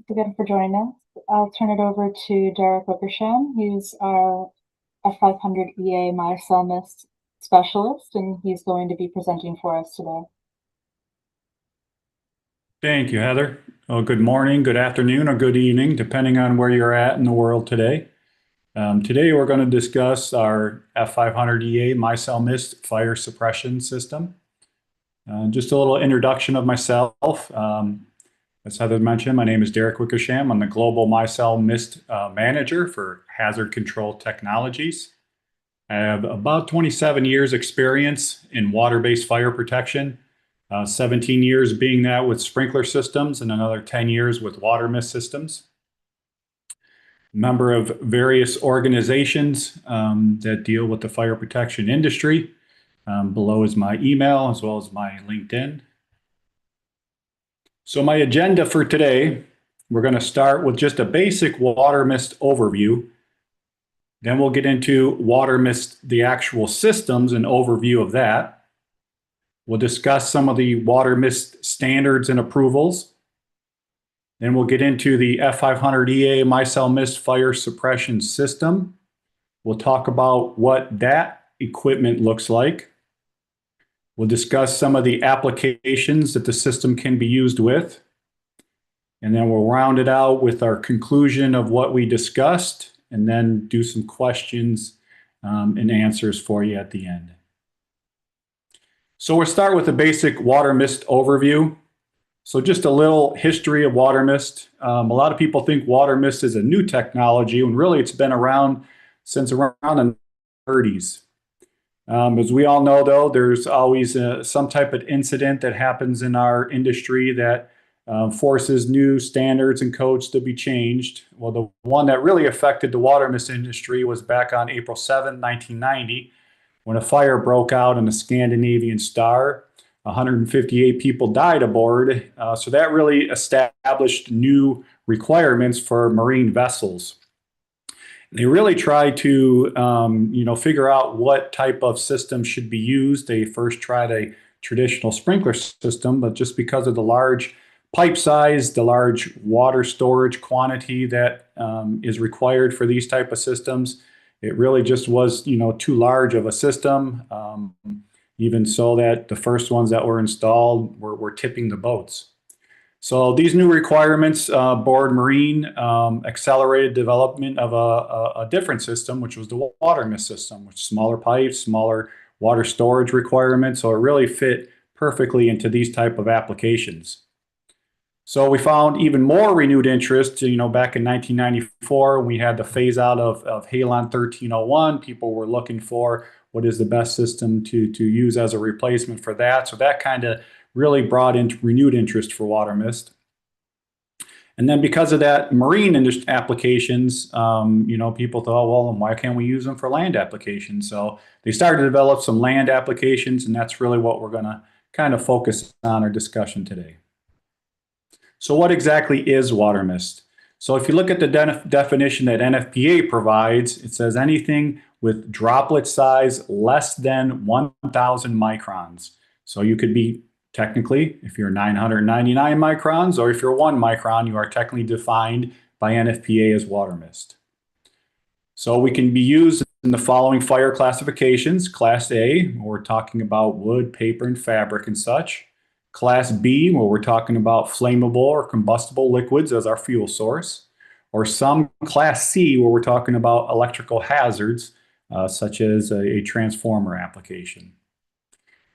Thanks again for joining us. I'll turn it over to Derek Wickersham. He's our F-500 EA Micelle Mist specialist, and he's going to be presenting for us today. Thank you, Heather. Well, good morning, good afternoon, or good evening, depending on where you're at in the world today. Today, we're going to discuss our F-500 EA Micelle Mist fire suppression system. Just a little introduction of myself. As Heather mentioned, my name is Derek Wickersham. I'm the Global Micelle Mist Manager for Hazard Control Technologies. I have about 27 years experience in water-based fire protection, 17 years being that with sprinkler systems and another 10 years with water mist systems. Member of various organizations that deal with the fire protection industry. Below is my email as well as my LinkedIn. So my agenda for today, we're going to start with just a basic water mist overview. Then we'll get into water mist, the actual systems, and overview of that. We'll discuss some of the water mist standards and approvals. Then we'll get into the F-500 EA Micelle Mist fire suppression system. We'll talk about what that equipment looks like. We'll discuss some of the applications that the system can be used with. And then we'll round it out with our conclusion of what we discussed, and then do some questions and answers for you at the end. So we'll start with a basic water mist overview. So just a little history of water mist. A lot of people think water mist is a new technology, when really it's been around since around the 30s. As we all know, though, there's always some type of incident that happens in our industry that forces new standards and codes to be changed. Well, the one that really affected the water mist industry was back on April 7, 1990, when a fire broke out in the Scandinavian Star. 158 people died aboard. So that really established new requirements for marine vessels. They really tried to, figure out what type of system should be used. They first tried a traditional sprinkler system, but just because of the large pipe size, the large water storage quantity that is required for these type of systems, it really just was, too large of a system. Even so that the first ones that were installed were tipping the boats. So these new requirements, Board Marine accelerated development of a different system, which was the water mist system, with smaller pipes, smaller water storage requirements. So it really fit perfectly into these type of applications. So we found even more renewed interest, back in 1994, when we had the phase out of Halon 1301. People were looking for what is the best system to use as a replacement for that. So that kind of really brought in renewed interest for water mist. And then because of that, marine applications, people thought, well, why can't we use them for land applications? So they started to develop some land applications, and that's really what we're going to kind of focus on our discussion today. So what exactly is water mist? So if you look at the definition that NFPA provides, it says anything with droplet size less than 1,000 microns. So you could be technically, if you're 999 microns, or if you're 1 micron, you are technically defined by NFPA as water mist. So we can be used in the following fire classifications. Class A, where we're talking about wood, paper, and fabric and such. Class B, where we're talking about flammable or combustible liquids as our fuel source. Or some Class C, where we're talking about electrical hazards, such as a transformer application.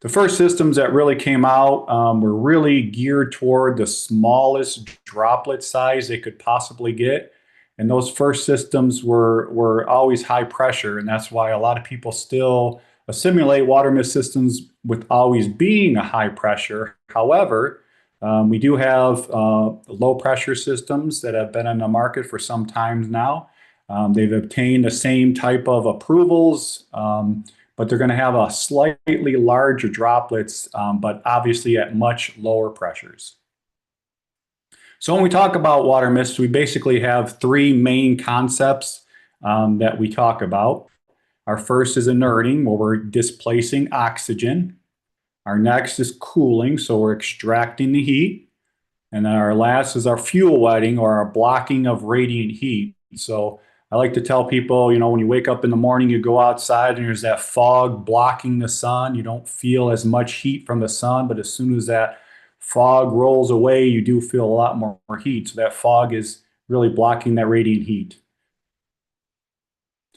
The first systems that really came out were really geared toward the smallest droplet size they could possibly get. And those first systems were always high pressure, and that's why a lot of people still assimilate water mist systems with always being a high pressure. However, we do have low pressure systems that have been in the market for some time now. They've obtained the same type of approvals, but they're going to have a slightly larger droplets, but obviously at much lower pressures. So when we talk about water mist, we basically have three main concepts that we talk about. Our first is inerting, where we're displacing oxygen. Our next is cooling, so we're extracting the heat. And then our last is our fuel wetting, or our blocking of radiant heat. So I like to tell people, when you wake up in the morning, you go outside and there's that fog blocking the sun. You don't feel as much heat from the sun, but as soon as that fog rolls away, you do feel a lot more heat. So that fog is really blocking that radiant heat.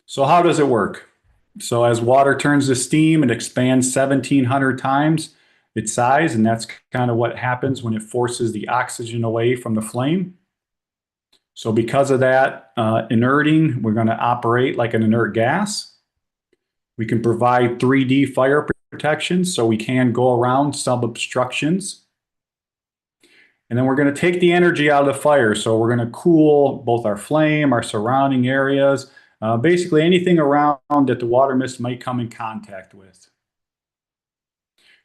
So how does it work? So as water turns to steam, it expands 1,700 times its size, and that's kind of what happens when it forces the oxygen away from the flame. So because of that inerting, we're going to operate like an inert gas. We can provide 3D fire protection, so we can go around some obstructions. And then we're going to take the energy out of the fire. So we're going to cool both our flame, our surrounding areas, basically anything around that the water mist might come in contact with.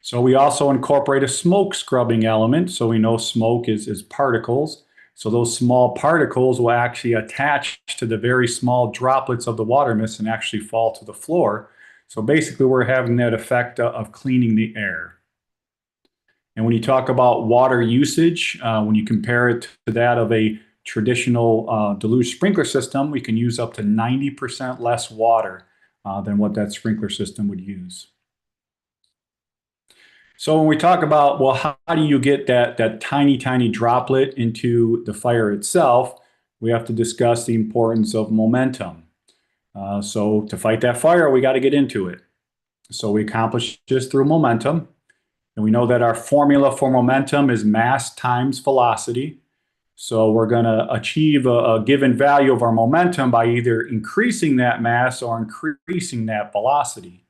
So we also incorporate a smoke scrubbing element. So we know smoke is particles. So those small particles will actually attach to the very small droplets of the water mist and actually fall to the floor. So basically we're having that effect of cleaning the air. And when you talk about water usage, when you compare it to that of a traditional deluge sprinkler system, we can use up to 90% less water than what that sprinkler system would use. So when we talk about, well, how do you get that tiny, tiny droplet into the fire itself, we have to discuss the importance of momentum. So to fight that fire, we got to get into it. So we accomplish this through momentum. And we know that our formula for momentum is mass times velocity. So we're going to achieve a given value of our momentum by either increasing that mass or increasing that velocity.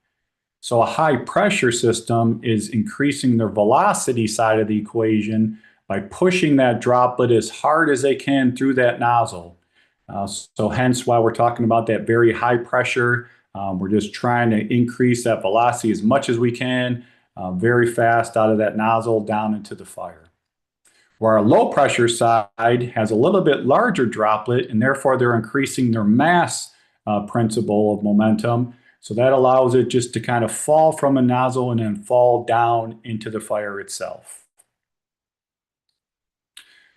So a high pressure system is increasing the velocity side of the equation by pushing that droplet as hard as they can through that nozzle. So hence why we're talking about that very high pressure. We're just trying to increase that velocity as much as we can, very fast out of that nozzle down into the fire. Where our low pressure side has a little bit larger droplet, and therefore they're increasing their mass principle of momentum. So that allows it just to kind of fall from a nozzle and then fall down into the fire itself.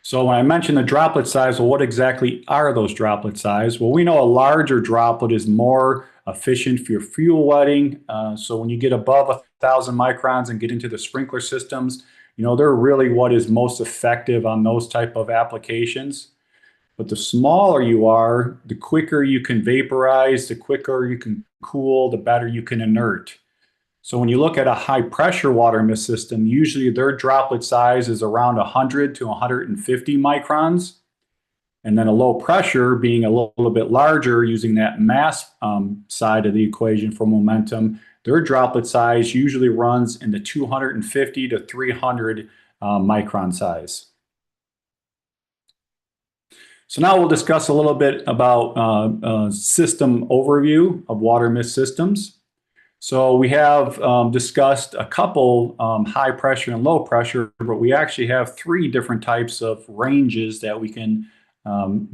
So when I mentioned the droplet size, well, what exactly are those droplet size? Well, we know a larger droplet is more efficient for your fuel wetting. So when you get above 1,000 microns and get into the sprinkler systems, they're really what is most effective on those type of applications. But the smaller you are, the quicker you can vaporize, the quicker you can cool, the better you can inert. So when you look at a high pressure water mist system, usually their droplet size is around 100 to 150 microns. And then a low pressure being a little bit larger, using that mass side of the equation for momentum, their droplet size usually runs in the 250 to 300 micron size. So now we'll discuss a little bit about system overview of water mist systems. So we have discussed a couple high pressure and low pressure, but we actually have 3 different types of ranges that we can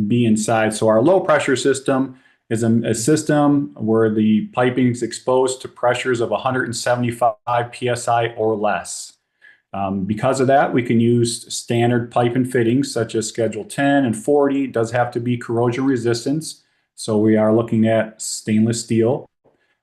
be inside. So our low pressure system is a system where the piping is exposed to pressures of 175 psi or less. Because of that, we can use standard pipe and fittings such as Schedule 10 and 40. It does have to be corrosion resistance. So we are looking at stainless steel.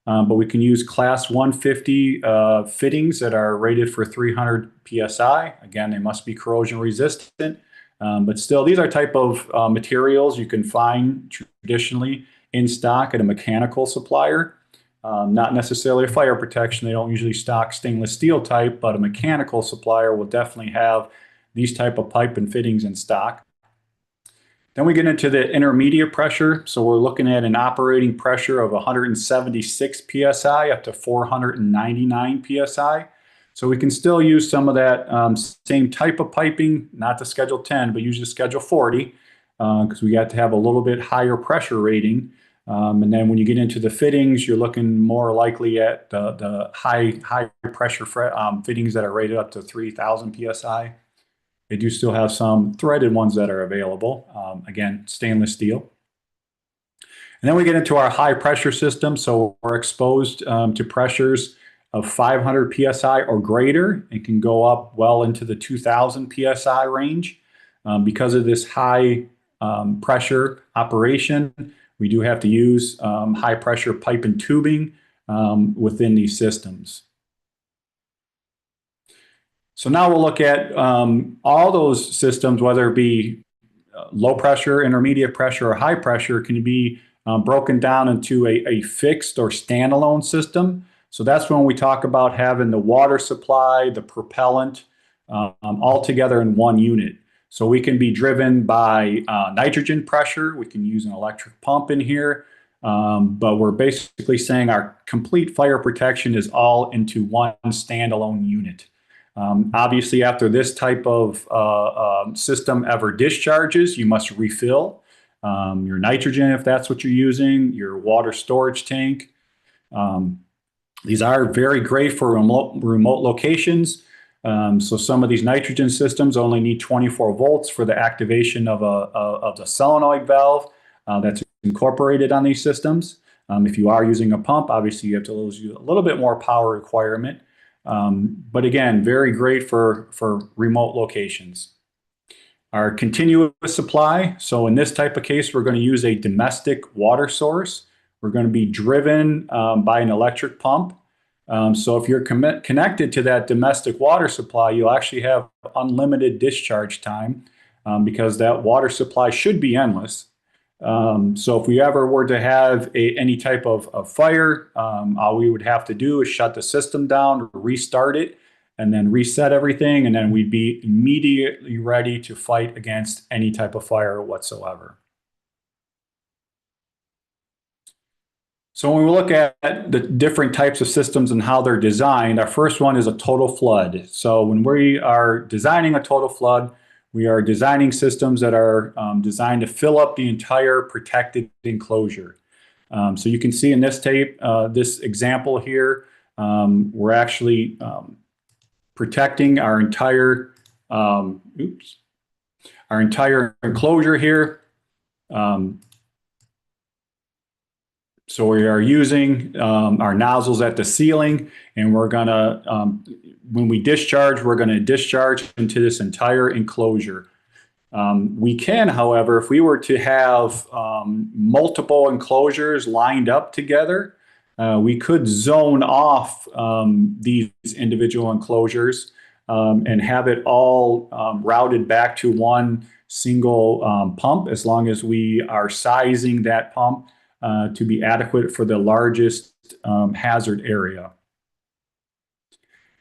But we can use class 150 fittings that are rated for 300 psi. Again, they must be corrosion resistant. But still, these are type of materials you can find traditionally in stock at a mechanical supplier. Not necessarily a fire protection. They don't usually stock stainless steel type, but a mechanical supplier will definitely have these type of pipe and fittings in stock. Then we get into the intermediate pressure. So we're looking at an operating pressure of 176 psi up to 499 psi. So we can still use some of that same type of piping, not the Schedule 10, but usually Schedule 40, because we got to have a little bit higher pressure rating. And then when you get into the fittings, you're looking more likely at the high pressure fittings that are rated up to 3,000 psi. They do still have some threaded ones that are available. Again, stainless steel. And then we get into our high pressure system. So we're exposed to pressures of 500 psi or greater. It can go up well into the 2,000 psi range. Because of this high pressure operation, we do have to use high pressure pipe and tubing within these systems. So now we'll look at all those systems, whether it be low pressure, intermediate pressure, or high pressure, can be broken down into a fixed or standalone system. So that's when we talk about having the water supply, the propellant, all together in one unit. So we can be driven by nitrogen pressure. We can use an electric pump in here. But we're basically saying our complete fire protection is all into one standalone unit. Obviously, after this type of system ever discharges, you must refill your nitrogen if that's what you're using, your water storage tank. These are very great for remote locations. So some of these nitrogen systems only need 24 volts for the activation of the solenoid valve that's incorporated on these systems. If you are using a pump, obviously you have to use a little bit more power requirement. But again, very great for remote locations. Our continuous supply. So in this type of case, we're going to use a domestic water source. We're going to be driven by an electric pump. So if you're connected to that domestic water supply, you'll actually have unlimited discharge time because that water supply should be endless. So if we ever were to have any type of fire, all we would have to do is shut the system down, restart it, and then reset everything, and then we'd be immediately ready to fight against any type of fire whatsoever. So when we look at the different types of systems and how they're designed, our first one is a total flood. So when we are designing a total flood, we are designing systems that are designed to fill up the entire protected enclosure. So you can see in this tape, this example here, we're actually protecting our entire enclosure here. So we are using our nozzles at the ceiling, and we're gonna, when we discharge, we're gonna discharge into this entire enclosure. We can, however, if we were to have multiple enclosures lined up together, we could zone off these individual enclosures and have it all routed back to one single pump, as long as we are sizing that pump to be adequate for the largest hazard area.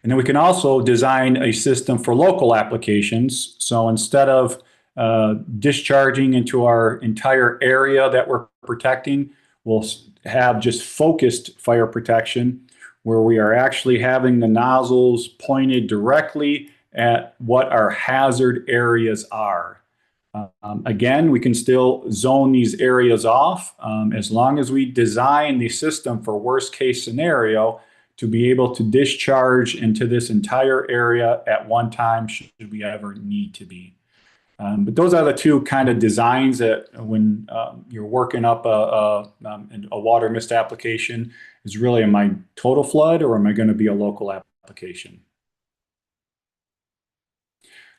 And then we can also design a system for local applications. So instead of discharging into our entire area that we're protecting, we'll have just focused fire protection, where we are actually having the nozzles pointed directly at what our hazard areas are. Again, we can still zone these areas off as long as we design the system for worst case scenario to be able to discharge into this entire area at one time should we ever need to be. But those are the two kind of designs that when you're working up a water mist application is really, am I total flood or am I going to be a local application?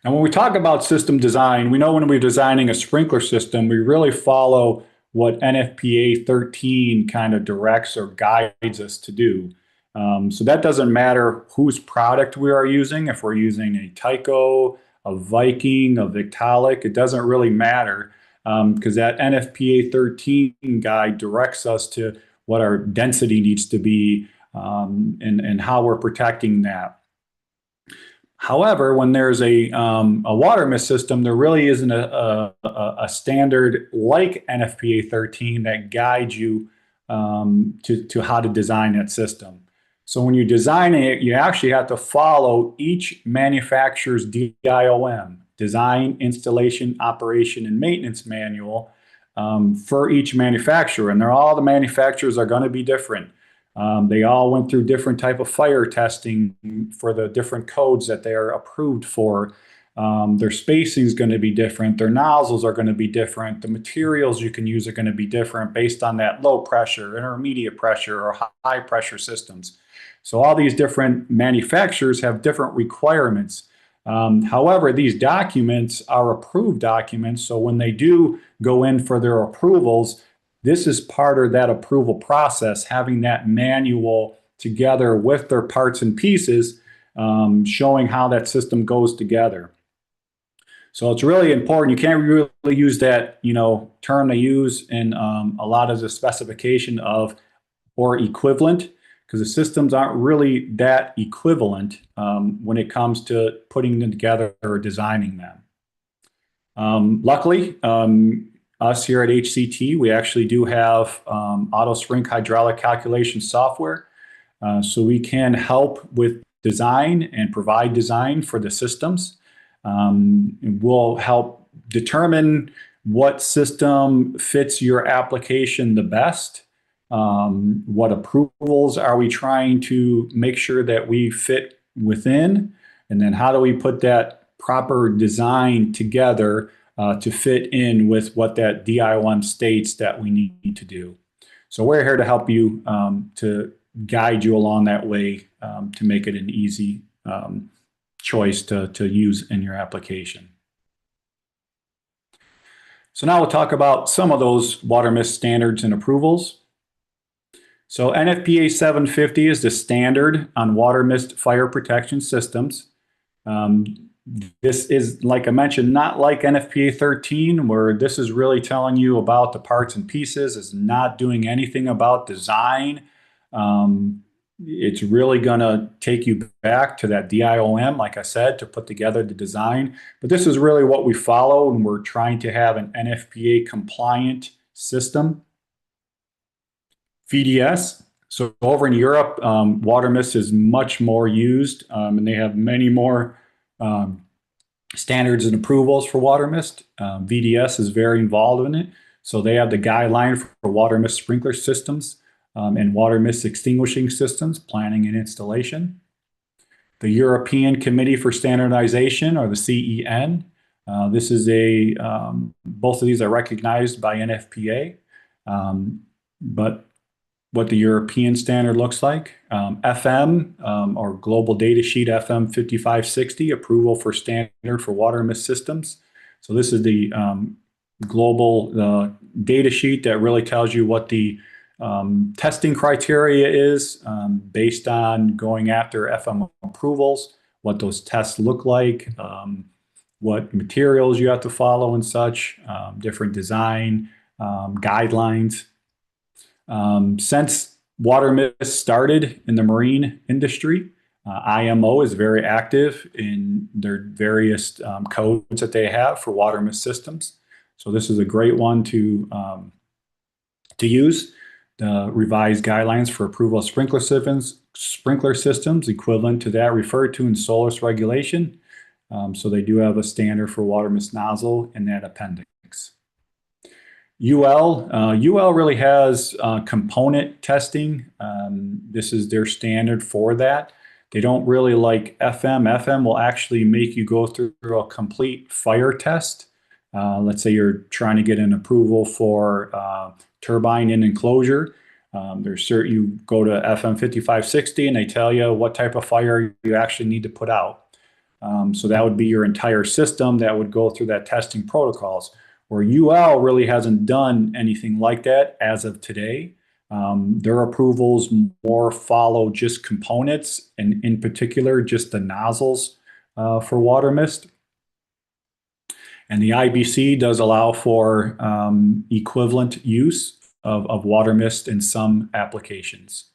Now, when we talk about system design, we know when we're designing a sprinkler system, we really follow what NFPA 13 kind of directs or guides us to do. So that doesn't matter whose product we are using. If we're using a Tyco, a Viking, a Victaulic, it doesn't really matter because that NFPA 13 guide directs us to what our density needs to be and how we're protecting that. However, when there's a water mist system, there really isn't a standard like NFPA 13 that guides you to how to design that system. So when you're designing it, you actually have to follow each manufacturer's DIOM, Design, Installation, Operation, and Maintenance Manual for each manufacturer. And all the manufacturers are going to be different. They all went through different type of fire testing for the different codes that they are approved for. Their spacing is going to be different. Their nozzles are going to be different. The materials you can use are going to be different based on that low pressure, intermediate pressure, or high pressure systems. So all these different manufacturers have different requirements. However, these documents are approved documents, so when they do go in for their approvals, this is part of that approval process, having that manual together with their parts and pieces, showing how that system goes together. So it's really important. You can't really use that, term they use in a lot of the specification of or equivalent, because the systems aren't really that equivalent when it comes to putting them together or designing them. Luckily, us here at HCT, we actually do have auto sprink hydraulic calculation software. So we can help with design and provide design for the systems. We'll help determine what system fits your application the best. What approvals are we trying to make sure that we fit within? And then how do we put that proper design together to fit in with what that DI1 states that we need to do? So we're here to help you to guide you along that way to make it an easy choice to use in your application. So now we'll talk about some of those water mist standards and approvals. So NFPA 750 is the standard on water mist fire protection systems. This is, like I mentioned, not like NFPA 13, where this is really telling you about the parts and pieces. It's not doing anything about design. It's really going to take you back to that DIOM, like I said, to put together the design. But this is really what we follow, and we're trying to have an NFPA compliant system. VDS. So over in Europe, water mist is much more used, and they have many more standards and approvals for water mist. VDS is very involved in it. So they have the guideline for water mist sprinkler systems and water mist extinguishing systems, planning and installation. The European Committee for Standardization, or the CEN. This is both of these are recognized by NFPA, but what the European standard looks like. FM, or Global Data Sheet FM 5560, approval for standard for water mist systems. So this is the global data sheet that really tells you what the testing criteria is based on going after FM approvals, what those tests look like, what materials you have to follow and such, different design guidelines. Since water mist started in the marine industry, IMO is very active in their various codes that they have for water mist systems. So this is a great one to use. The revised guidelines for approval of sprinkler systems, equivalent to that referred to in SOLAS regulation. So they do have a standard for water mist nozzle in that appendix. UL really has component testing. This is their standard for that. They don't really like FM. FM will actually make you go through a complete fire test. Let's say you're trying to get an approval for turbine in enclosure. You go to FM 5560 and they tell you what type of fire you actually need to put out. So that would be your entire system that would go through that testing protocols. Where UL really hasn't done anything like that as of today. Their approvals more follow just components, and in particular, just the nozzles for water mist. And the IBC does allow for equivalent use of water mist in some applications.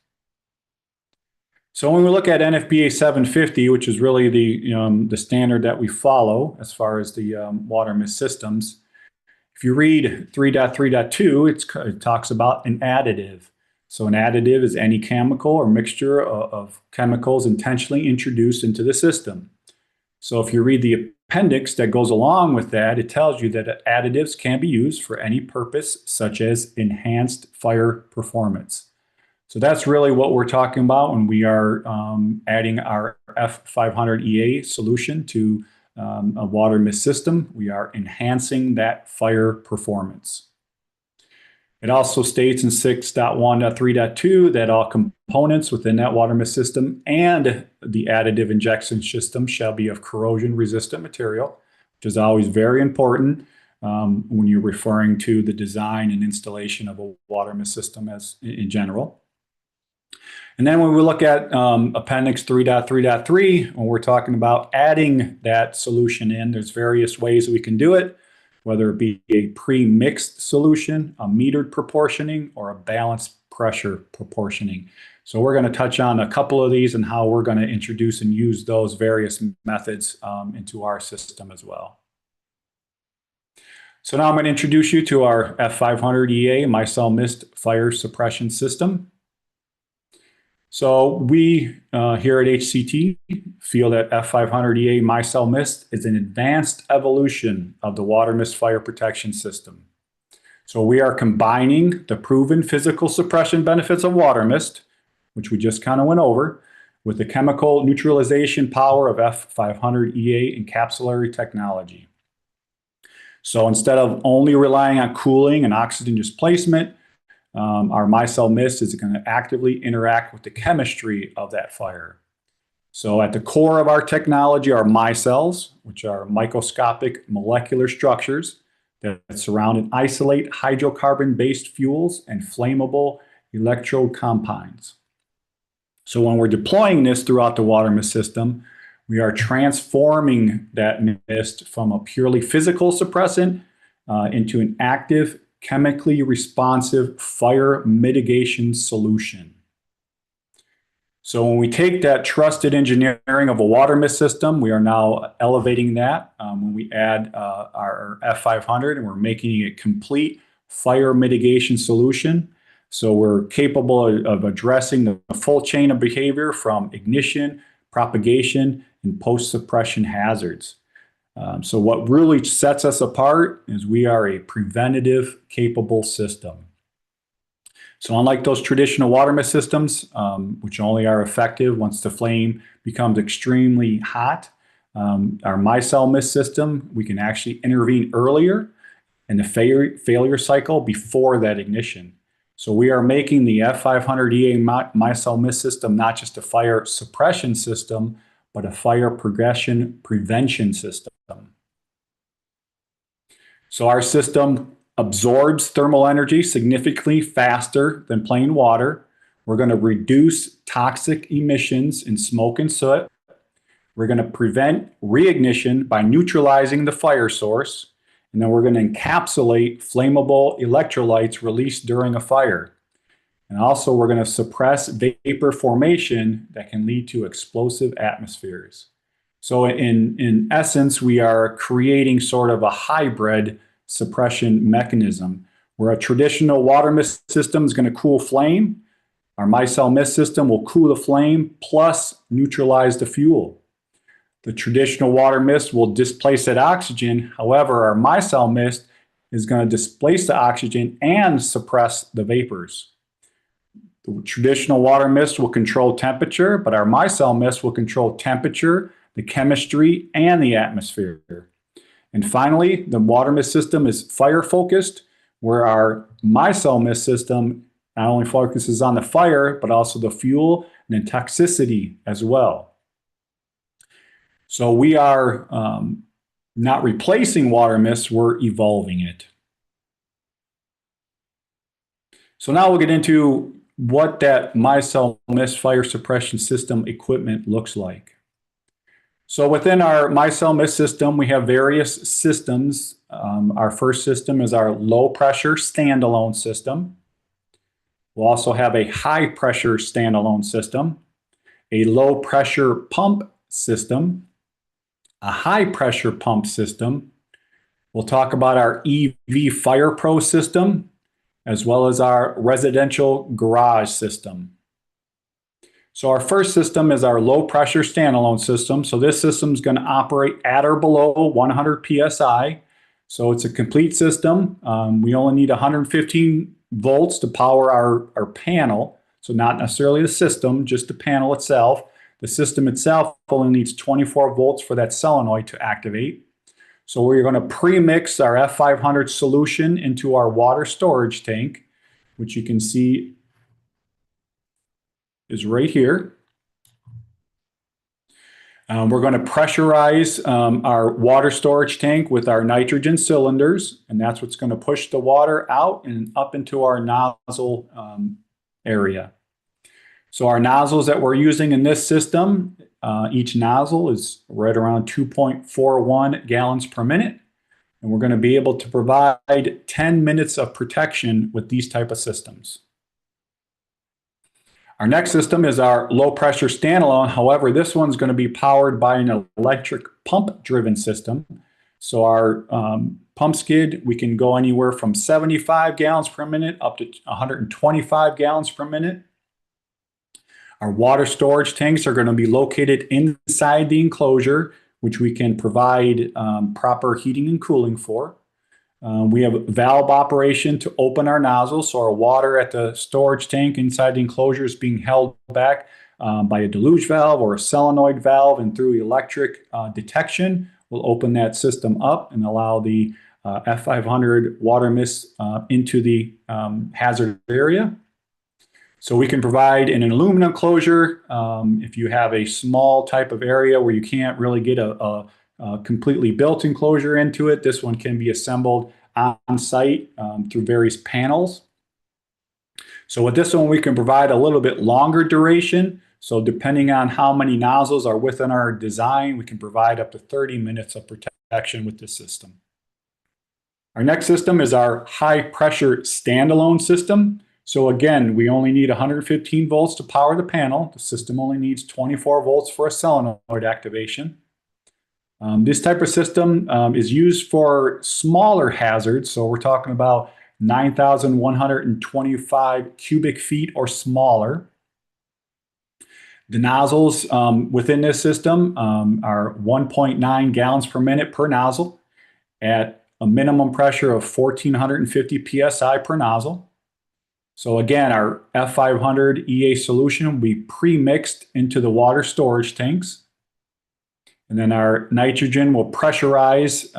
So when we look at NFPA 750, which is really the standard that we follow as far as the water mist systems, if you read 3.3.2, it talks about an additive. So an additive is any chemical or mixture of chemicals intentionally introduced into the system. So if you read the appendix that goes along with that, it tells you that additives can be used for any purpose, such as enhanced fire performance. So that's really what we're talking about when we are adding our F-500 EA solution to a water mist system. We are enhancing that fire performance. It also states in 6.1.3.2 that all components within that water mist system and the additive injection system shall be of corrosion-resistant material, which is always very important when you're referring to the design and installation of a water mist system as in general. And then when we look at Appendix 3.3.3, when we're talking about adding that solution in, there's various ways that we can do it, whether it be a pre-mixed solution, a metered proportioning, or a balanced pressure proportioning. So we're going to touch on a couple of these and how we're going to introduce and use those various methods into our system as well. So now I'm going to introduce you to our F-500 EA Micelle Mist fire suppression system. So we here at HCT feel that F-500 EA Micelle Mist is an advanced evolution of the water mist fire protection system. So we are combining the proven physical suppression benefits of water mist, which we just kind of went over, with the chemical neutralization power of F-500 EA encapsulatory technology. So instead of only relying on cooling and oxygen displacement, our Micelle Mist is going to actively interact with the chemistry of that fire. So at the core of our technology are micelles, which are microscopic molecular structures that surround and isolate hydrocarbon-based fuels and flammable electrode compounds. So when we're deploying this throughout the water mist system, we are transforming that mist from a purely physical suppressant into an active, chemically responsive fire mitigation solution. So when we take that trusted engineering of a water mist system, we are now elevating that when we add our F-500 and we're making it a complete fire mitigation solution. So we're capable of addressing the full chain of behavior from ignition, propagation, and post-suppression hazards. So what really sets us apart is we are a preventative capable system. So unlike those traditional water mist systems, which only are effective once the flame becomes extremely hot, our Micelle Mist system, we can actually intervene earlier in the failure cycle before that ignition. So we are making the F-500 EA Micelle Mist system not just a fire suppression system, but a fire progression prevention system. So our system absorbs thermal energy significantly faster than plain water. We're going to reduce toxic emissions in smoke and soot. We're going to prevent reignition by neutralizing the fire source. And then we're going to encapsulate flammable electrolytes released during a fire. And also we're going to suppress vapor formation that can lead to explosive atmospheres. So in essence, we are creating sort of a hybrid suppression mechanism where a traditional water mist system is going to cool flame. Our Micelle Mist system will cool the flame plus neutralize the fuel. The traditional water mist will displace that oxygen. However, our Micelle Mist is going to displace the oxygen and suppress the vapors. The traditional water mist will control temperature, but our Micelle Mist will control temperature, the chemistry, and the atmosphere. And finally, the water mist system is fire focused, where our Micelle Mist system not only focuses on the fire, but also the fuel and the toxicity as well. So we are not replacing water mist, we're evolving it. So now we'll get into what that Micelle Mist fire suppression system equipment looks like. So within our Micelle Mist system, we have various systems. Our first system is our low pressure standalone system. We'll also have a high pressure standalone system, a low pressure pump system, a high pressure pump system. We'll talk about our EV Fire Pro system, as well as our residential garage system. So our first system is our low pressure standalone system. So this system is going to operate at or below 100 PSI. So it's a complete system. We only need 115 volts to power our panel. So not necessarily the system, just the panel itself. The system itself only needs 24 volts for that solenoid to activate. So we're going to pre-mix our F-500 solution into our water storage tank. which you can see is right here. We're going to pressurize our water storage tank with our nitrogen cylinders, and that's what's going to push the water out and up into our nozzle area. So our nozzles that we're using in this system, each nozzle is right around 2.41 gallons per minute, and we're going to be able to provide 10 minutes of protection with these type of systems. Our next system is our low pressure standalone. However, this one's going to be powered by an electric pump driven system. So our pump skid, we can go anywhere from 75 gallons per minute up to 125 gallons per minute. Our water storage tanks are going to be located inside the enclosure, which we can provide proper heating and cooling for. We have valve operation to open our nozzles, so our water at the storage tank inside the enclosure is being held back by a deluge valve or a solenoid valve, and through electric detection, we'll open that system up and allow the F-500 water mist into the hazard area. So we can provide an aluminum closure if you have a small type of area where you can't really get a completely built enclosure into it. This one can be assembled on site through various panels. So with this one, we can provide a little bit longer duration. So depending on how many nozzles are within our design, we can provide up to 30 minutes of protection with this system. Our next system is our high pressure standalone system. So again, we only need 115 volts to power the panel. The system only needs 24 volts for a solenoid activation. This type of system is used for smaller hazards. So we're talking about 9,125 cubic feet or smaller. The nozzles within this system are 1.9 gallons per minute per nozzle at a minimum pressure of 1,450 PSI per nozzle. So again, our F-500 EA solution will be pre-mixed into the water storage tanks. And then our nitrogen will pressurize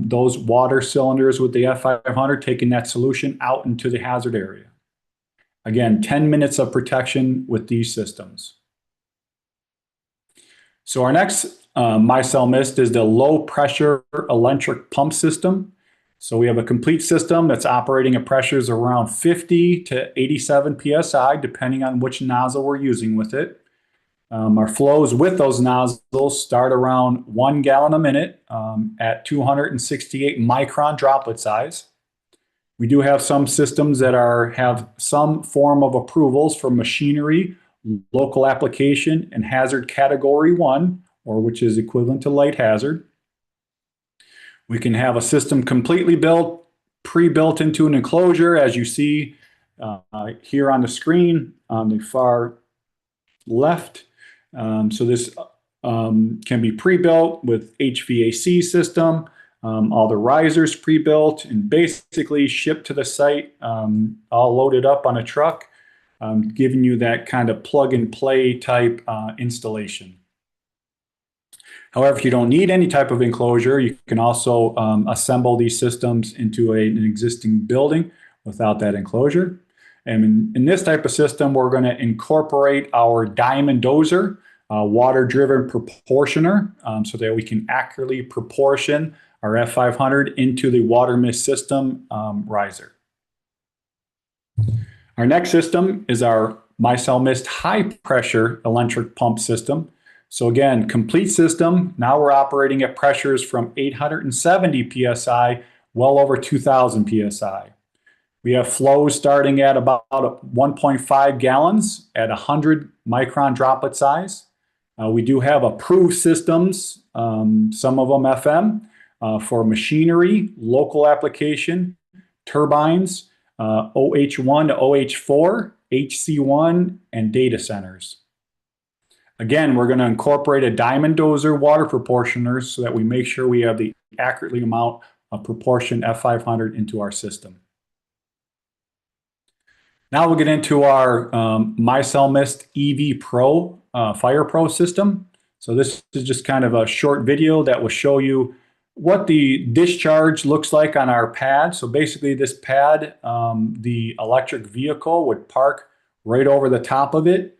those water cylinders with the F-500, taking that solution out into the hazard area. Again, 10 minutes of protection with these systems. So our next Micelle Mist is the low pressure electric pump system. So we have a complete system that's operating at pressures around 50 to 87 PSI, depending on which nozzle we're using with it. Our flows with those nozzles start around 1 gallon a minute at 268 micron droplet size. We do have some systems that have some form of approvals for machinery, local application, and hazard category 1, or which is equivalent to light hazard. We can have a system completely built, pre-built into an enclosure, as you see here on the screen on the far left. So this can be pre-built with HVAC system, all the risers pre-built and basically shipped to the site, all loaded up on a truck, giving you that kind of plug and play type installation. However, if you don't need any type of enclosure, you can also assemble these systems into an existing building without that enclosure. And in this type of system, we're going to incorporate our diamond dozer, water-driven proportioner, so that we can accurately proportion our F-500 into the water mist system riser. Our next system is our Micelle Mist high pressure electric pump system. So again, complete system. Now we're operating at pressures from 870 PSI, well over 2,000 PSI. We have flows starting at about 1.5 gallons at 100 micron droplet size. We do have approved systems, some of them FM, for machinery, local application, turbines, OH1 to OH4, HC1, and data centers. Again, we're going to incorporate a diamond dozer water proportioner so that we make sure we have the accurately amount of proportion F-500 into our system. Now we'll get into our Micelle Mist EV Pro Fire Pro system. So this is just kind of a short video that will show you what the discharge looks like on our pad. So basically this pad, the electric vehicle would park right over the top of it.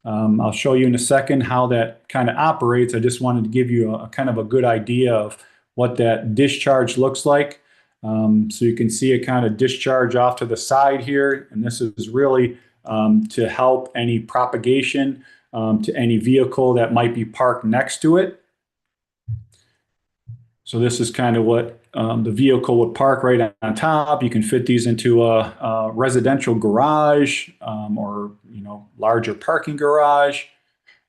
I'll show you in a second how that kind of operates. I just wanted to give you a kind of a good idea of what that discharge looks like. So you can see it kind of discharge off to the side here. And this is really to help any propagation to any vehicle that might be parked next to it. So this is kind of what the vehicle would park right on top. You can fit these into a residential garage or larger parking garage.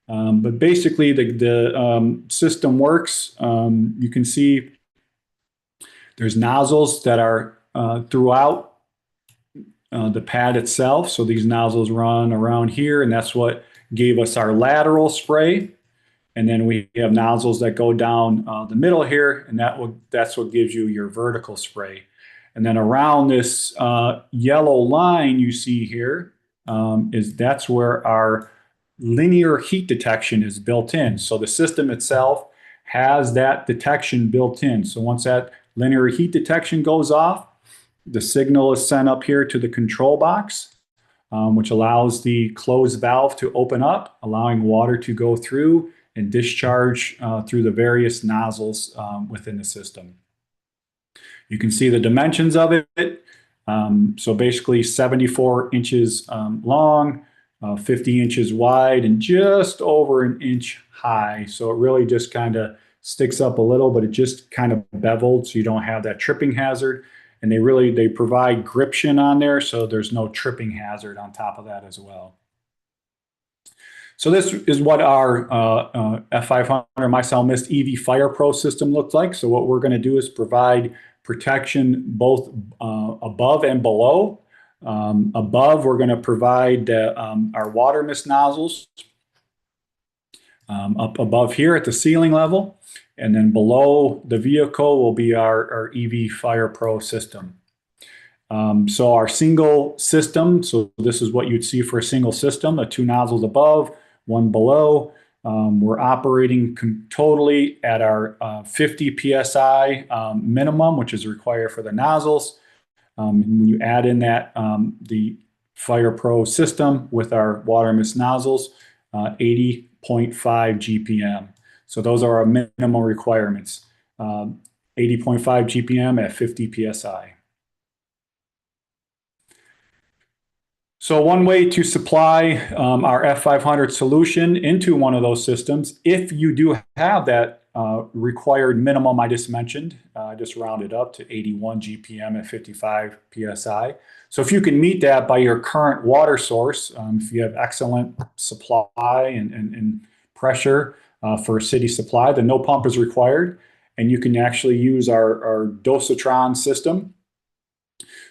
But basically the system works. You can see there's nozzles that are throughout the pad itself. So these nozzles run around here, and that's what gave us our lateral spray. And then we have nozzles that go down the middle here, and that's what gives you your vertical spray. And then around this yellow line you see here that's where our linear heat detection is built in. So the system itself has that detection built in. So once that linear heat detection goes off, the signal is sent up here to the control box, which allows the closed valve to open up, allowing water to go through and discharge through the various nozzles within the system. You can see the dimensions of it. So basically 74 inches long, 50 inches wide, and just over an inch high. So it really just kind of sticks up a little, but it just kind of beveled so you don't have that tripping hazard. And they provide gription on there, so there's no tripping hazard on top of that as well. So this is what our F-500 Micelle Mist EV Fire Pro system looks like. So what we're going to do is provide protection both above and below. Above, we're going to provide our water mist nozzles up above here at the ceiling level. And then below the vehicle will be our EV Fire Pro system. So our single system, so this is what you'd see for a single system, the two nozzles above, one below. We're operating totally at our 50 PSI minimum, which is required for the nozzles. And when you add in that, the Fire Pro system with our water mist nozzles, 80.5 GPM. So those are our minimum requirements, 80.5 GPM at 50 PSI. So one way to supply our F-500 solution into one of those systems, if you do have that required minimum I just mentioned, I just rounded up to 81 GPM at 55 PSI. So if you can meet that by your current water source, if you have excellent supply and pressure for city supply, then no pump is required. And you can actually use our dosatron system.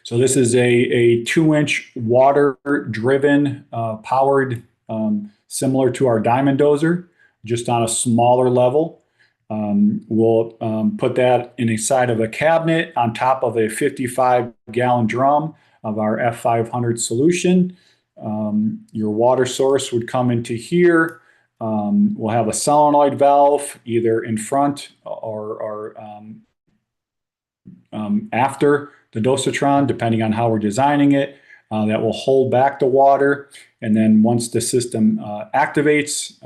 So this is a 2-inch water-driven, powered, similar to our diamond dozer, just on a smaller level. We'll put that inside of a cabinet on top of a 55-gallon drum of our F-500 solution. Your water source would come into here. We'll have a solenoid valve either in front or after the dosatron, depending on how we're designing it, that will hold back the water. And then once the system activates,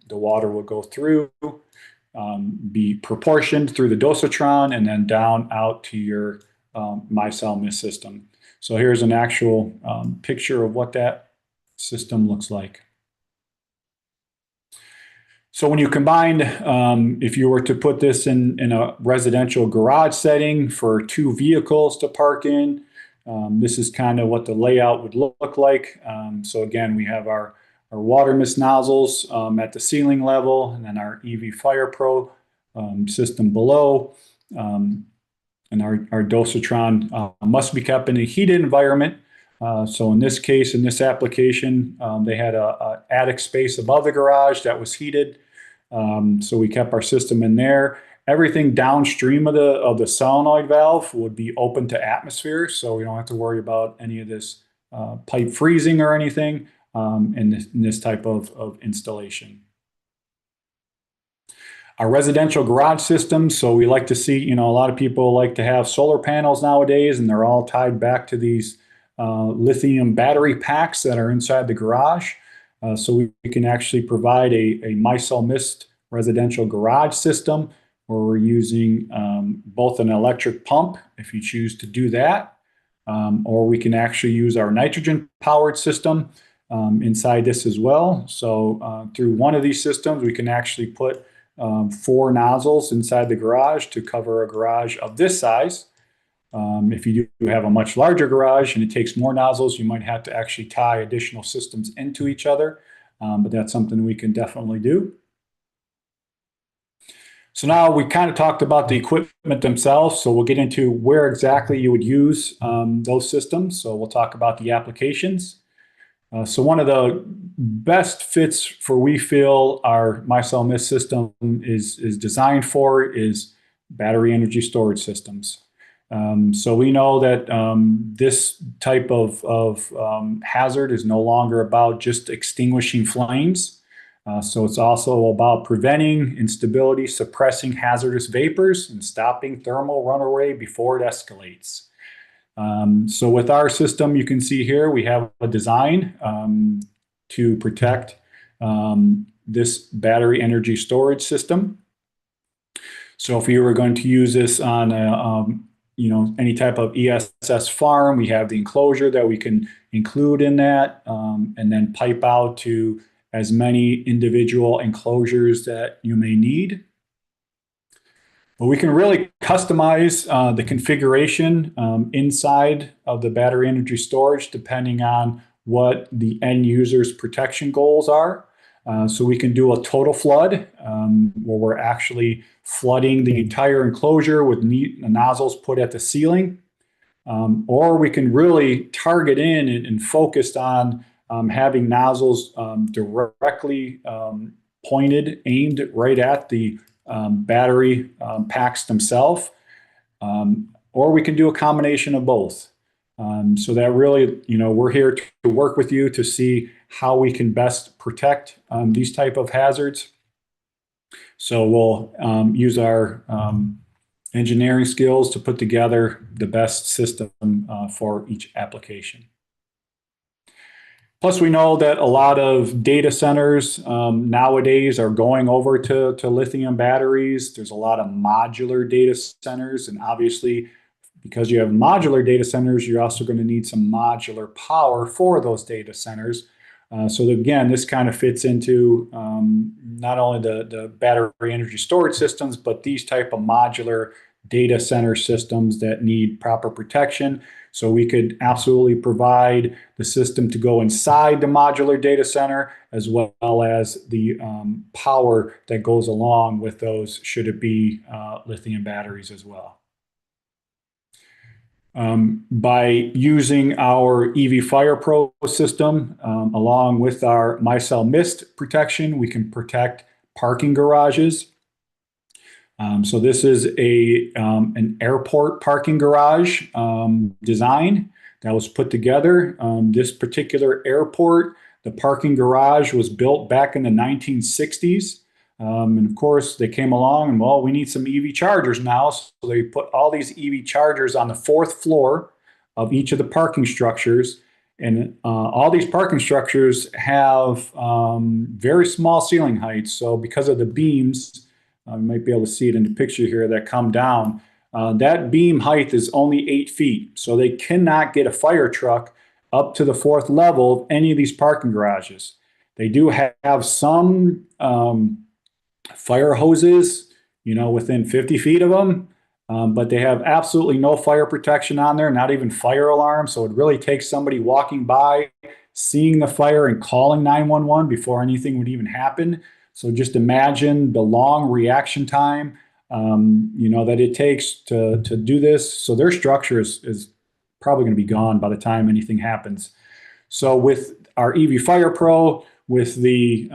the water will go through, be proportioned through the dosatron, and then down out to your Micelle Mist system. So here's an actual picture of what that system looks like. So when you combine, if you were to put this in a residential garage setting for 2 vehicles to park in, this is kind of what the layout would look like. So again, we have our water mist nozzles at the ceiling level, and then our EV Fire Pro system below. And our dosatron must be kept in a heated environment. So in this case, in this application, they had a attic space above the garage that was heated. So we kept our system in there. Everything downstream of the solenoid valve would be open to atmosphere, so we don't have to worry about any of this pipe freezing or anything in this type of installation. Our residential garage system. So we like to see, a lot of people like to have solar panels nowadays, and they're all tied back to these lithium battery packs that are inside the garage. So we can actually provide a Micelle Mist residential garage system where we're using both an electric pump if you choose to do that, or we can actually use our nitrogen powered system inside this as well. So through one of these systems, we can actually put 4 nozzles inside the garage to cover a garage of this size. If you do have a much larger garage and it takes more nozzles, you might have to actually tie additional systems into each other, but that's something we can definitely do. So now we kind of talked about the equipment themselves, so we'll get into where exactly you would use those systems. So we'll talk about the applications. So one of the best fits for we feel our Micelle Mist system is designed for is battery energy storage systems. So we know that this type of hazard is no longer about just extinguishing flames. So it's also about preventing instability, suppressing hazardous vapors, and stopping thermal runaway before it escalates. So with our system, you can see here we have a design to protect this battery energy storage system. So if you were going to use this on any type of ESS farm, we have the enclosure that we can include in that, and then pipe out to as many individual enclosures that you may need. But we can really customize the configuration inside of the battery energy storage depending on what the end user's protection goals are. So we can do a total flood where we're actually flooding the entire enclosure with nozzles put at the ceiling. Or we can really target in and focus on having nozzles directly pointed, aimed right at the battery packs themselves. Or we can do a combination of both. So that really, we're here to work with you to see how we can best protect these type of hazards. So we'll use our engineering skills to put together the best system for each application. Plus, we know that a lot of data centers nowadays are going over to lithium batteries. There's a lot of modular data centers, and obviously, because you have modular data centers, you're also going to need some modular power for those data centers. So again, this kind of fits into not only the battery energy storage systems, but these type of modular data center systems that need proper protection. So we could absolutely provide the system to go inside the modular data center, as well as the power that goes along with those, should it be lithium batteries as well. By using our EV Fire Pro system, along with our Micelle Mist protection, we can protect parking garages. So this is an airport parking garage design that was put together. This particular airport, the parking garage was built back in the 1960s. And of course, they came along and, well, we need some EV chargers now. So they put all these EV chargers on the 4th floor of each of the parking structures. And all these parking structures have very small ceiling heights. So because of the beams, you might be able to see it in the picture here that come down. That beam height is only 8 feet. So they cannot get a fire truck up to the 4th level of any of these parking garages. They do have some fire hoses, within 50 feet of them, but they have absolutely no fire protection on there, not even fire alarm. So it really takes somebody walking by, seeing the fire and calling 911 before anything would even happen. So just imagine the long reaction time, that it takes to do this. So their structure is probably going to be gone by the time anything happens. So with our EV Fire Pro, with the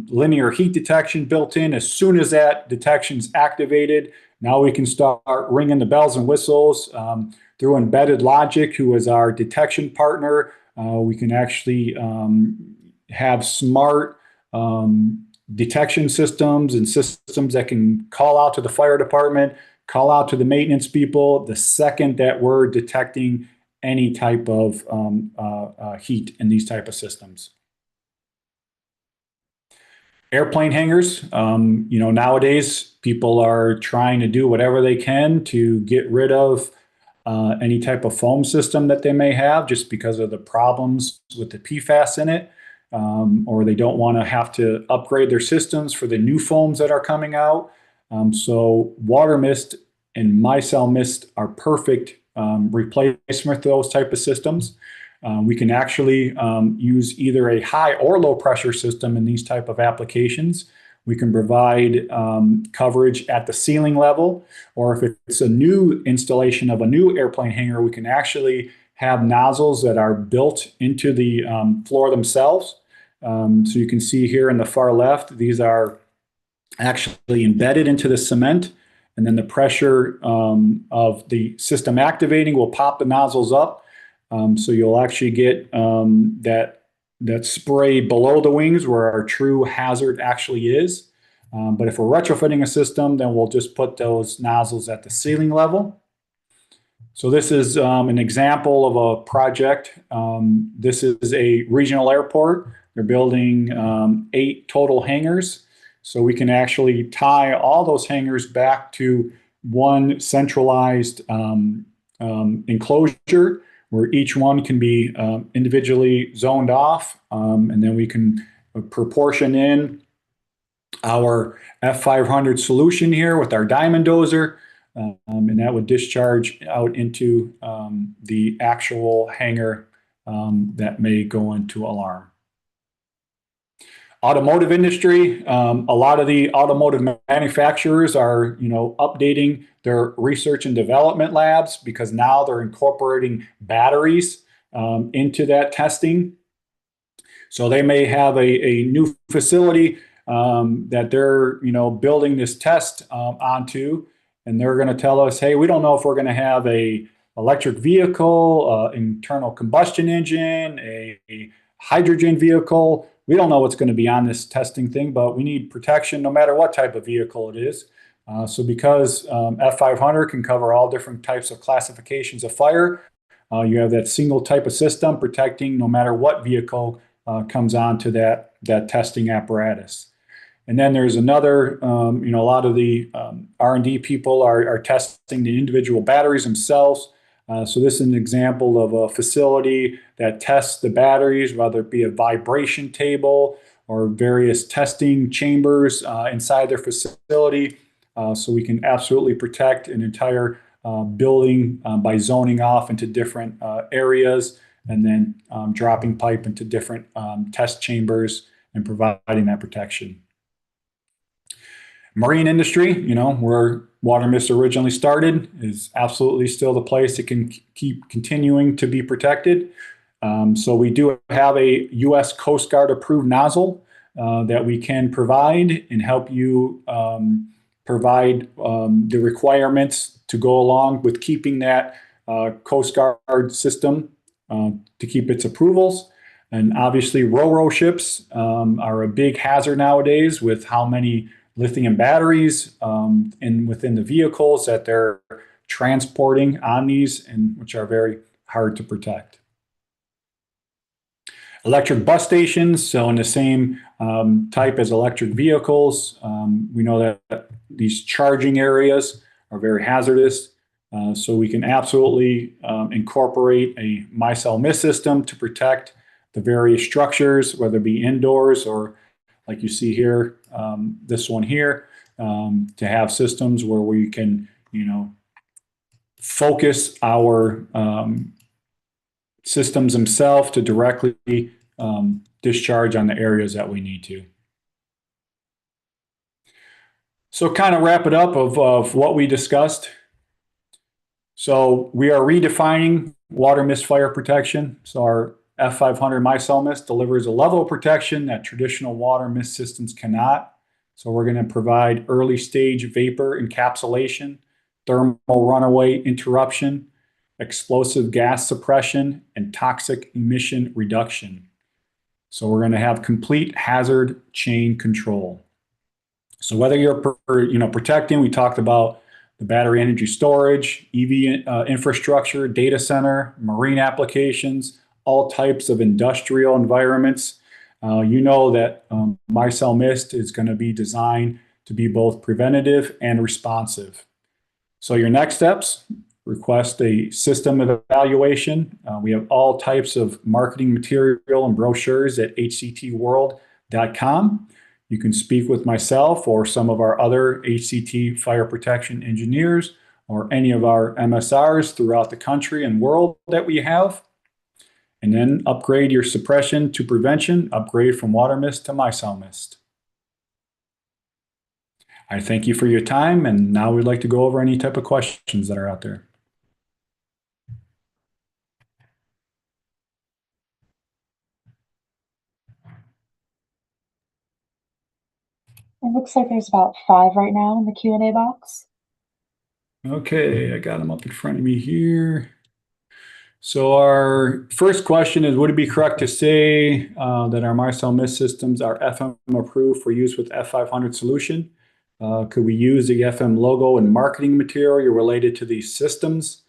linear heat detection built in, as soon as that detection is activated, now we can start ringing the bells and whistles through embedded logic, who is our detection partner. We can actually have smart detection systems and systems that can call out to the fire department, call out to the maintenance people the second that we're detecting any type of heat in these type of systems. Airplane hangars, nowadays people are trying to do whatever they can to get rid of any type of foam system that they may have just because of the problems with the PFAS in it, or they don't want to have to upgrade their systems for the new foams that are coming out. So water mist and Micelle Mist are perfect replacement for those type of systems. We can actually use either a high or low pressure system in these type of applications. We can provide coverage at the ceiling level, or if it's a new installation of a new airplane hangar, we can actually have nozzles that are built into the floor themselves. So you can see here in the far left, these are actually embedded into the cement, and then the pressure of the system activating will pop the nozzles up. So you'll actually get that spray below the wings where our true hazard actually is. But if we're retrofitting a system, then we'll just put those nozzles at the ceiling level. So this is an example of a project. This is a regional airport. They're building 8 total hangars. So we can actually tie all those hangars back to one centralized enclosure where each one can be individually zoned off. And then we can proportion in our F-500 solution here with our diamond dozer. And that would discharge out into the actual hangar that may go into alarm. Automotive industry, a lot of the automotive manufacturers are, updating their research and development labs because now they're incorporating batteries into that testing. So they may have a new facility that they're, building this test onto, and they're going to tell us, hey, we don't know if we're going to have a electric vehicle, internal combustion engine, a hydrogen vehicle. We don't know what's going to be on this testing thing, but we need protection no matter what type of vehicle it is. So because F-500 can cover all different types of classifications of fire, you have that single type of system protecting no matter what vehicle comes onto that testing apparatus. And then there's another, a lot of the R&D people are testing the individual batteries themselves. So this is an example of a facility that tests the batteries, whether it be a vibration table or various testing chambers inside their facility. So we can absolutely protect an entire building by zoning off into different areas and then dropping pipe into different test chambers and providing that protection. Marine industry, where water mist originally started, is absolutely still the place it can keep continuing to be protected. So we do have a U.S. Coast Guard approved nozzle that we can provide and help you provide the requirements to go along with keeping that Coast Guard system to keep its approvals. And obviously, ro-ro ships are a big hazard nowadays with how many lithium batteries within the vehicles that they're transporting on these, and which are very hard to protect. Electric bus stations, so in the same type as electric vehicles, we know that these charging areas are very hazardous. So we can absolutely incorporate a Micelle Mist system to protect the various structures, whether it be indoors or like you see here, this one here, to have systems where we can, focus our systems themselves to directly discharge on the areas that we need to. So kind of wrap it up of what we discussed. So we are redefining water mist fire protection. So our F-500 Micelle Mist delivers a level of protection that traditional water mist systems cannot. So we're going to provide early stage vapor encapsulation, thermal runaway interruption, explosive gas suppression, and toxic emission reduction. So we're going to have complete hazard chain control. So whether you're protecting, we talked about the battery energy storage, EV infrastructure, data center, marine applications, all types of industrial environments. You know that Micelle Mist is going to be designed to be both preventative and responsive. So your next steps, request a system evaluation. We have all types of marketing material and brochures at hctworld.com. You can speak with myself or some of our other HCT fire protection engineers or any of our MSRs throughout the country and world that we have. And then upgrade your suppression to prevention, upgrade from water mist to Micelle Mist. I thank you for your time, and now we'd like to go over any type of questions that are out there. It looks like there's about 5 right now in the Q&A box. Okay, I got them up in front of me here. So our first question is, would it be correct to say that our Micelle Mist systems are FM approved for use with F-500 solution? Could we use the FM logo and marketing material related to these systems?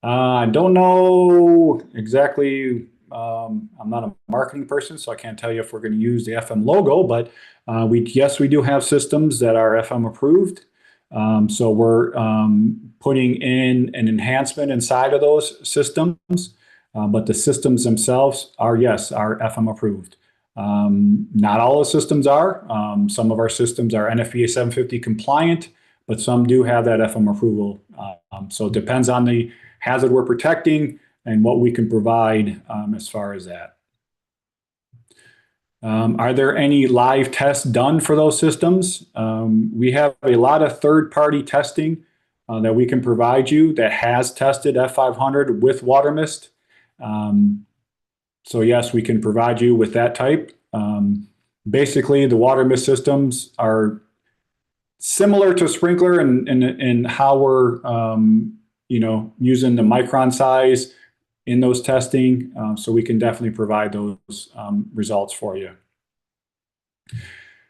I don't know exactly. I'm not a marketing person, so I can't tell you if we're going to use the FM logo, but yes, we do have systems that are FM approved. So we're putting in an enhancement inside of those systems, but the systems themselves are, yes, are FM approved. Not all the systems are. Some of our systems are NFPA 750 compliant, but some do have that FM approval. So it depends on the hazard we're protecting and what we can provide as far as that. Are there any live tests done for those systems? We have a lot of third-party testing that we can provide you that has tested F-500 with water mist. So yes, we can provide you with that type. Basically, the water mist systems are similar to sprinkler in how we're using the micron size in those testing, so we can definitely provide those results for you.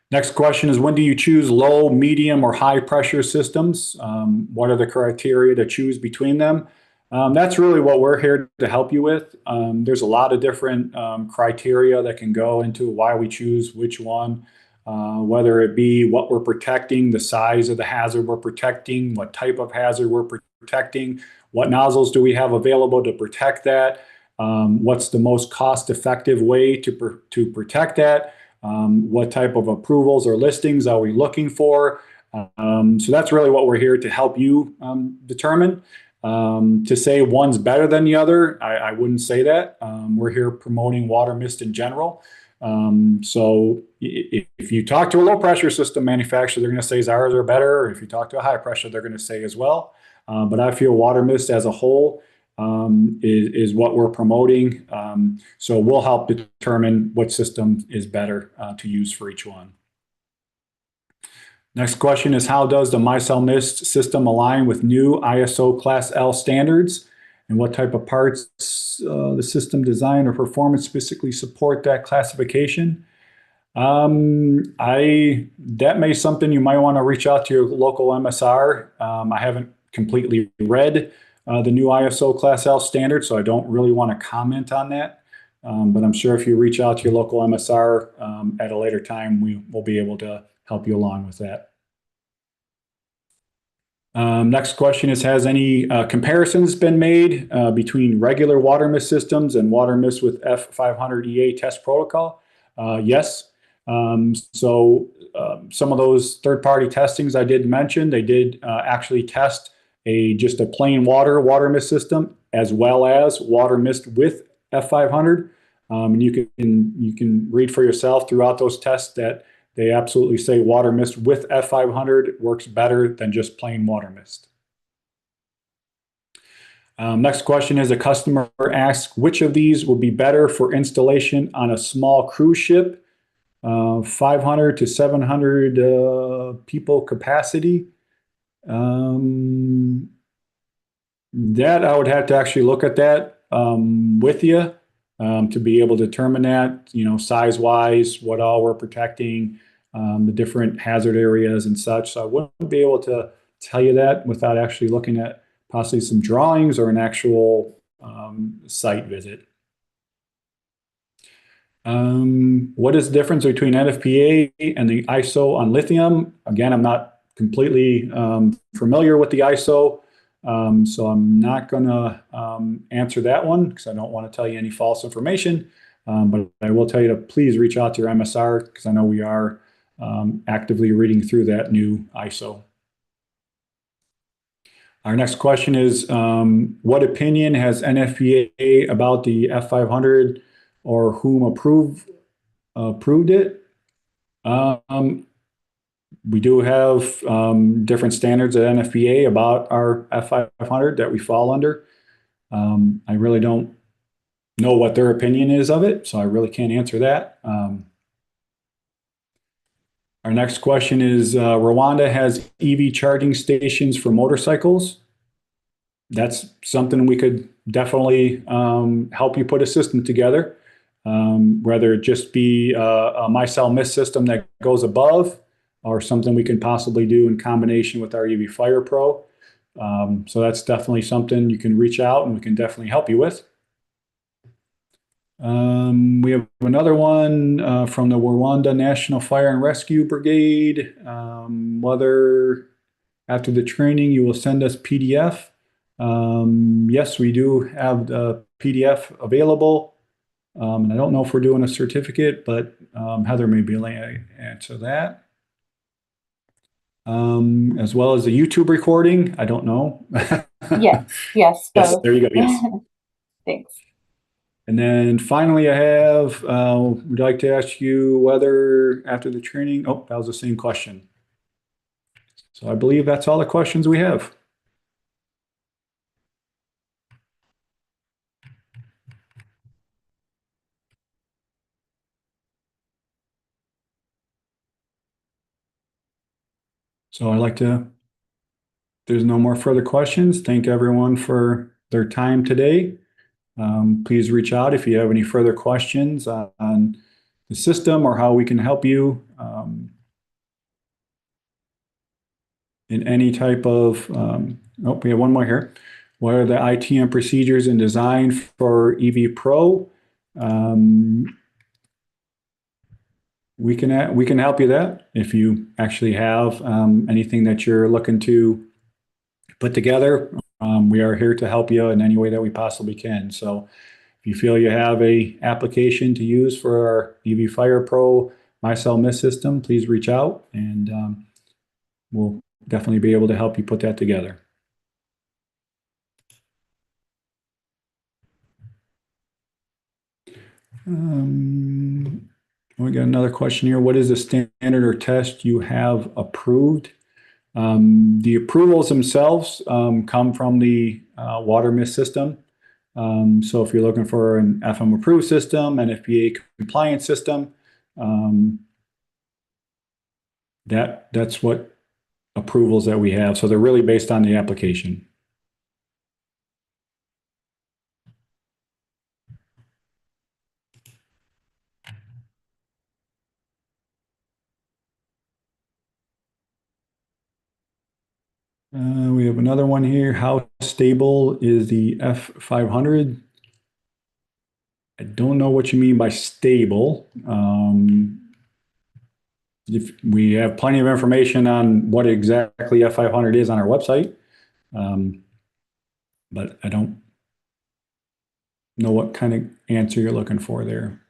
Next question is, when do you choose low, medium, or high pressure systems? What are the criteria to choose between them? That's really what we're here to help you with. There's a lot of different criteria that can go into why we choose which one, whether it be what we're protecting, the size of the hazard we're protecting, what type of hazard we're protecting, what nozzles do we have available to protect that, what's the most cost-effective way to protect that, what type of approvals or listings are we looking for. So that's really what we're here to help you determine. To say one's better than the other, I wouldn't say that. We're here promoting water mist in general. So if you talk to a low pressure system manufacturer, they're going to say ours are better. Or if you talk to a high pressure, they're going to say as well. But I feel water mist as a whole is what we're promoting. So we'll help determine what system is better to use for each one. Next question is, how does the Micelle Mist system align with new ISO Class L standards? And what type of parts the system design or performance specifically support that classification? That may be something you might want to reach out to your local MSR. I haven't completely read the new ISO Class L standard, so I don't really want to comment on that. But I'm sure if you reach out to your local MSR at a later time, we will be able to help you along with that. Next question is, has any comparisons been made between regular water mist systems and water mist with F-500 EA test protocol? Yes. So some of those third-party testings I did mention, they did actually test just a plain water mist system as well as water mist with F-500. And you can read for yourself throughout those tests that they absolutely say water mist with F-500 works better than just plain water mist. Next question is, a customer asks, which of these would be better for installation on a small cruise ship, 500 to 700 people capacity? That I would have to actually look at that with you. to be able to determine that, size wise, what all we're protecting, the different hazard areas and such. So I wouldn't be able to tell you that without actually looking at possibly some drawings or an actual site visit. What is the difference between NFPA and the ISO on lithium? Again, I'm not completely familiar with the ISO, so I'm not going to answer that one because I don't want to tell you any false information. But I will tell you to please reach out to your MSR because I know we are actively reading through that new ISO. Our next question is, what opinion has NFPA about the F-500 or whom approved it? We do have different standards at NFPA about our F-500 that we fall under. I really don't know what their opinion is of it, so I really can't answer that. Our next question is, Rwanda has EV charging stations for motorcycles. That's something we could definitely help you put a system together, whether it just be a Micelle Mist system that goes above or something we can possibly do in combination with our EV Fire Pro. So that's definitely something you can reach out and we can definitely help you with. We have another one from the Rwanda National Fire and Rescue Brigade. Whether after the training you will send us PDF. Yes, we do have the PDF available. And I don't know if we're doing a certificate, but Heather may be able to answer that. As well as a YouTube recording. I don't know. Yes, Yes, both. there you go. Yes. Thanks. And then finally, I have, would like to ask you whether after the training, oh, that was the same question. So I believe that's all the questions we have. So I'd like to, if there's no more further questions, thank everyone for their time today. Please reach out if you have any further questions on the system or how we can help you in any type of, oh, we have one more here. What are the ITM procedures and design for EV Pro? We can help you that if you actually have anything that you're looking to put together. We are here to help you in any way that we possibly can. So if you feel you have a application to use for our EV Fire Pro Micelle Mist system, please reach out and we'll definitely be able to help you put that together. We got another question here. What is the standard or test you have approved? The approvals themselves come from the water mist system. So if you're looking for an FM approved system, an FPA compliant system, that's what approvals that we have. So they're really based on the application. We have another one here. How stable is the F-500? I don't know what you mean by stable. If we have plenty of information on what exactly F-500 is on our website, but I don't know what kind of answer you're looking for there.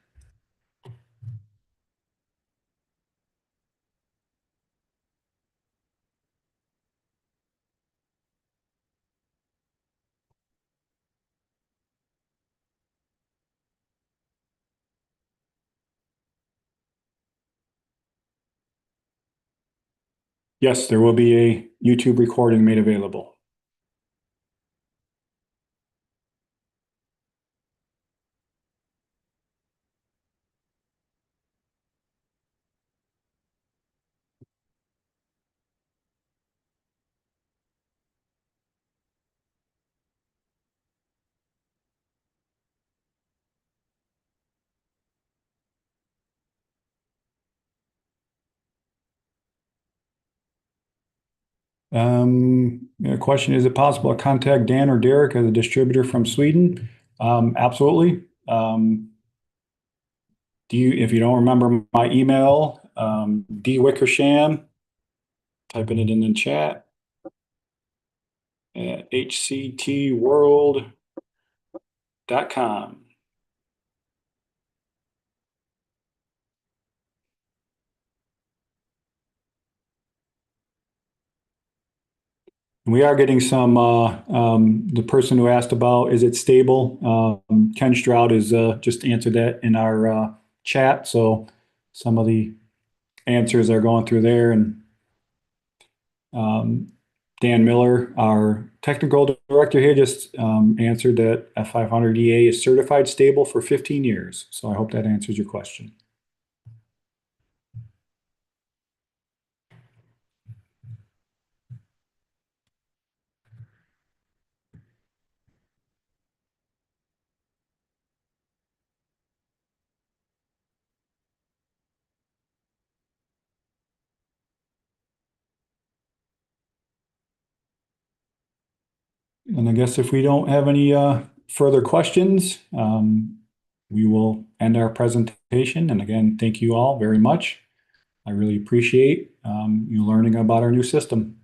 Yes, there will be a YouTube recording made available. The question, is it possible to contact Dan or Derek as a distributor from Sweden? Absolutely. If you don't remember my email, dwickersham, typing it in the chat, at hctworld.com. We are getting some, the person who asked about, is it stable? Ken Stroud has just answered that in our chat. So some of the answers are going through there. And Dan Miller, our technical director here, just answered that F-500 EA is certified stable for 15 years. So I hope that answers your question. And I guess if we don't have any further questions, we will end our presentation. And again, thank you all very much. I really appreciate you learning about our new system.